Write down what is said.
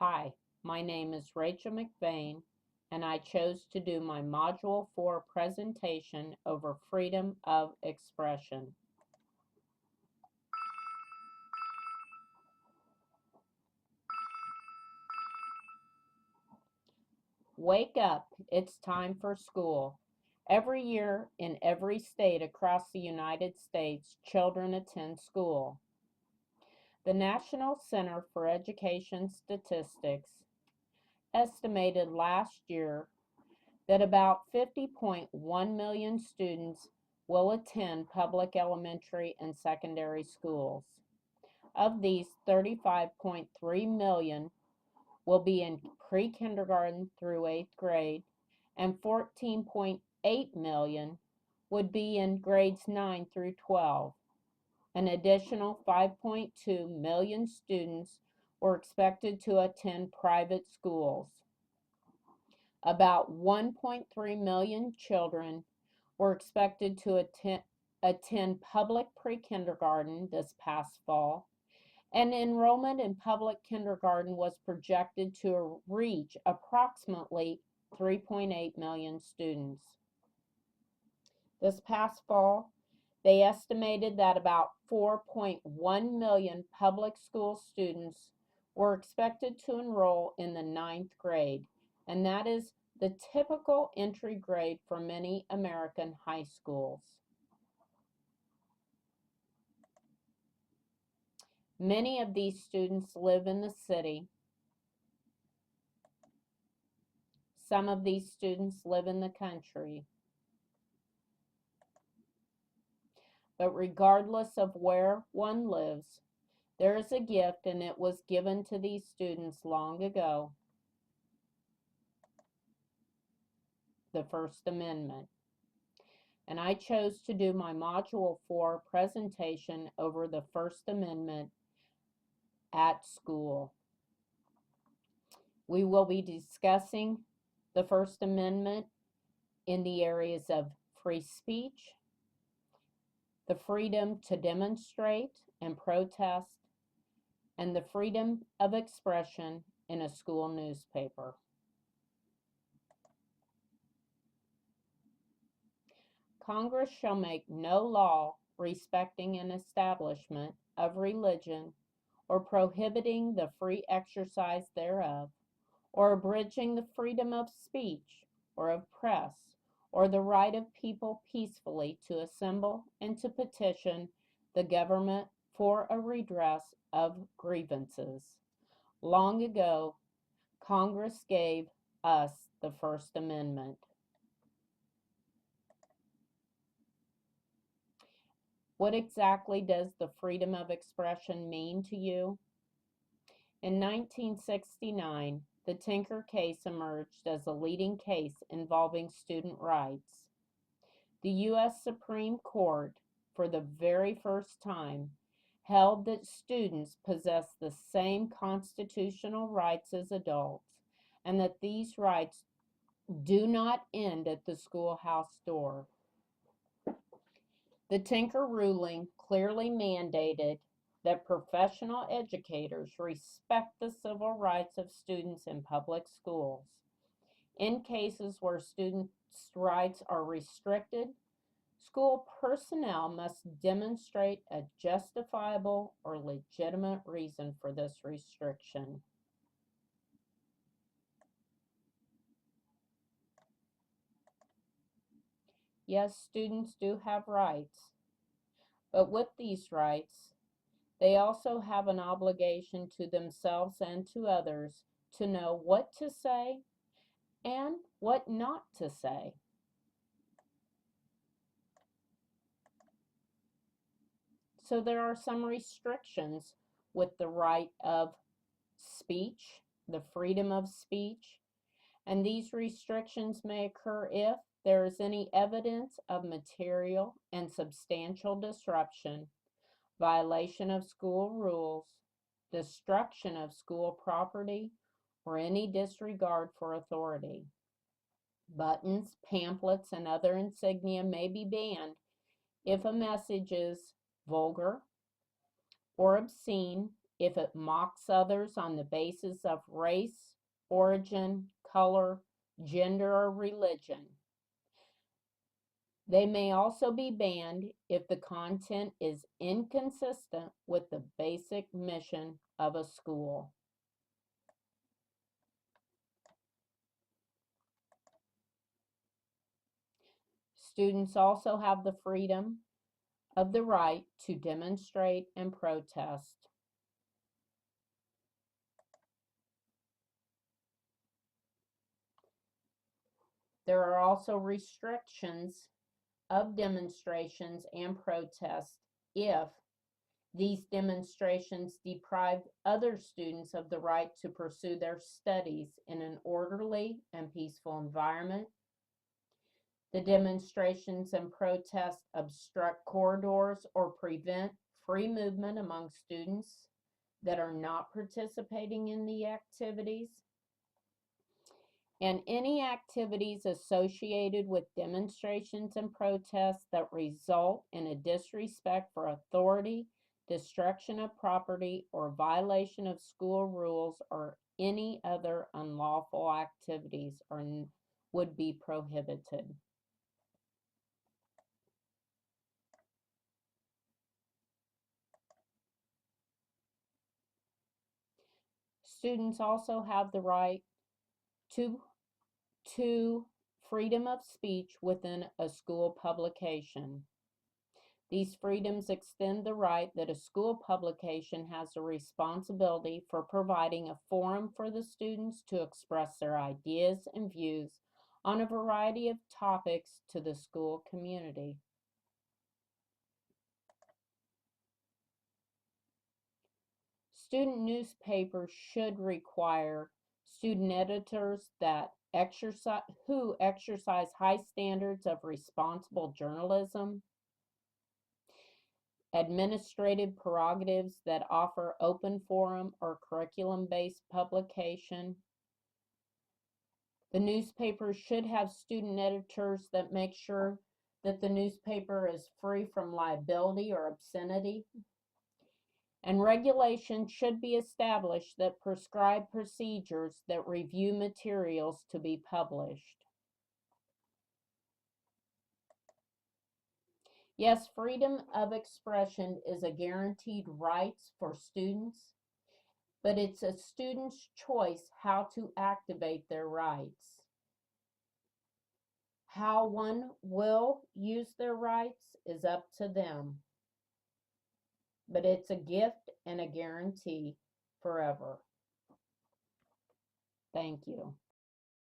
Hi, my name is Rachel McVeigh, and I chose to do my Module 4 presentation over freedom of expression. Wake up, it's time for school. Every year in every state across the United States, children attend school. The National Center for Education Statistics estimated last year that about 50.1 million students will attend public elementary and secondary schools. Of these, 35.3 million will be in pre-kindergarten through 8th grade, and 14.8 million would be in grades 9 through 12. An additional 5.2 million students were expected to attend private schools. About 1.3 million children were expected to attend public pre-kindergarten this past fall, and enrollment in public kindergarten was projected to reach approximately 3.8 million students. This past fall, they estimated that about 4.1 million public school students were expected to enroll in the 9th grade, and that is the typical entry grade for many American high schools. Many of these students live in the city. Some of these students live in the country. But regardless of where one lives, there is a gift, and it was given to these students long ago: the First Amendment. And I chose to do my Module 4 presentation over the First Amendment at school. We will be discussing the First Amendment in the areas of free speech, the freedom to demonstrate and protest, and the freedom of expression in a school newspaper. Congress shall make no law respecting an establishment of religion, or prohibiting the free exercise thereof, or abridging the freedom of speech or of press, or the right of people peacefully to assemble and to petition the government for a redress of grievances. Long ago, Congress gave us the First Amendment. What exactly does the freedom of expression mean to you? In 1969, the Tinker case emerged as a leading case involving student rights. The U.S. Supreme Court, for the very first time, held that students possess the same constitutional rights as adults, and that these rights do not end at the schoolhouse door. The Tinker ruling clearly mandated that professional educators respect the civil rights of students in public schools. In cases where students' rights are restricted, school personnel must demonstrate a justifiable or legitimate reason for this restriction. Yes, students do have rights, but with these rights, they also have an obligation to themselves and to others to know what to say and what not to say. So there are some restrictions with the right of speech, the freedom of speech, and these restrictions may occur if there is any evidence of material and substantial disruption, violation of school rules, destruction of school property, or any disregard for authority. Buttons, pamphlets, and other insignia may be banned if a message is vulgar or obscene, if it mocks others on the basis of race, origin, color, gender, or religion. They may also be banned if the content is inconsistent with the basic mission of a school. Students also have the freedom of the right to demonstrate and protest. There are also restrictions of demonstrations and protests if these demonstrations deprive other students of the right to pursue their studies in an orderly and peaceful environment. The demonstrations and protests obstruct corridors or prevent free movement among students that are not participating in the activities. And any activities associated with demonstrations and protests that result in a disrespect for authority, destruction of property, or violation of school rules or any other unlawful activities would be prohibited. Students also have the right to freedom of speech within a school publication. These freedoms extend the right that a school publication has a responsibility for providing a forum for the students to express their ideas and views on a variety of topics to the school community. Student newspapers should require student editors who exercise high standards of responsible journalism, administrative prerogatives that offer open forum or curriculum-based publication. The newspaper should have student editors that make sure that the newspaper is free from liability or obscenity. And regulations should be established that prescribe procedures that review materials to be published. Yes, freedom of expression is a guaranteed right for students, but it's a student's choice how to activate their rights. How one will use their rights is up to them, but it's a gift and a guarantee forever. Thank you.